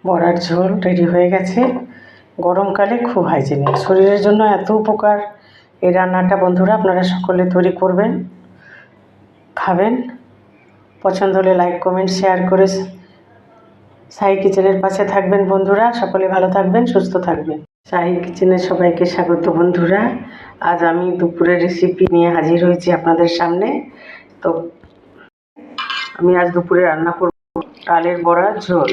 বড়ার ঝোল রেডি হয়ে গেছে। গরমকালে খুব হাইজেনিক, শরীরের জন্য এত উপকার এই রান্নাটা। বন্ধুরা, আপনারা সকলে তৈরি করবেন, খাবেন। পছন্দ হলে লাইক, কমেন্ট, শেয়ার করে সাই কিচেনের পাশে থাকবেন। বন্ধুরা, সকলে ভালো থাকবেন, সুস্থ থাকবেন। সাই কিচেনে সবাইকে স্বাগত। বন্ধুরা, আজ আমি দুপুরের রেসিপি নিয়ে হাজির হয়েছি আপনাদের সামনে। তো আমি আজ দুপুরে রান্না করব ডালের বড়ার ঝোল।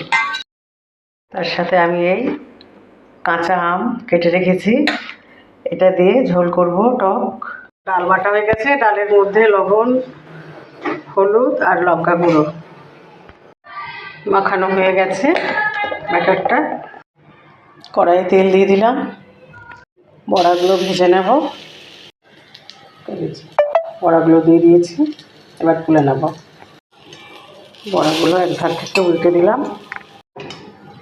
তার সাথে আমি এই কাঁচা আম কেটে রেখেছি, এটা দিয়ে ঝোল করব টক। ডাল বাটা হয়ে গেছে, ডালের মধ্যে লবণ, হলুদ আর লঙ্কা গুঁড়ো মাখানো হয়ে গেছে ব্যাটারটা। কড়াইয়ে তেল দিয়ে দিলাম, বড়াগুলো ভেজে নেব। বড়াগুলো দিয়ে দিয়েছি, এবার তুলে নেব। বড়াগুলো এক ধার থেকে উল্টে দিলাম,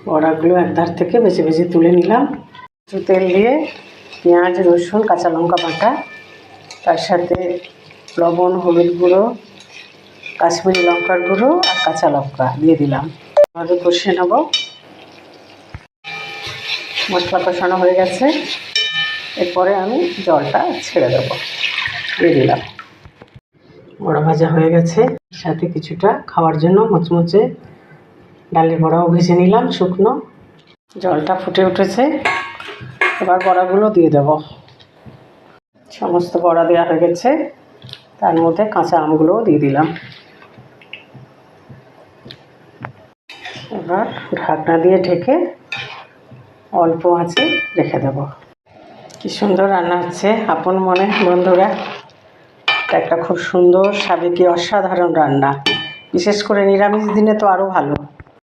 বড়াগুলো এক ধার থেকে বেছে বেছে তুলে নিলাম। একটু তেল দিয়ে পেঁয়াজ, রসুন, কাঁচা লঙ্কা বাটা, তার সাথে লবণ, হলুদ গুঁড়ো, কাশ্মীরি লঙ্কার গুঁড়ো আর কাঁচা লঙ্কা দিয়ে দিলাম। ভালো কষিয়ে নেব। মশলা কষানো হয়ে গেছে, এরপরে আমি জলটা ছেড়ে দেবো, দিয়ে দিলাম। বড়া ভাজা হয়ে গেছে, সাথে কিছুটা খাওয়ার জন্য মুচমুচে ডালের বড়াও ভেজে নিলাম শুকনো। জলটা ফুটে উঠেছে, এবার বড়াগুলো দিয়ে দেব। সমস্ত বড়া দেওয়া হয়ে গেছে, তার মধ্যে কাঁচা আমগুলোও দিয়ে দিলাম। এবার ঢাকনা দিয়ে ঢেকে অল্প আঁচে রেখে দেব। কি সুন্দর রান্না হচ্ছে আপন মনে। বন্ধুরা, এটা একটা খুব সুন্দর সাবেকি অসাধারণ রান্না, বিশেষ করে নিরামিষ দিনে তো আরও ভালো।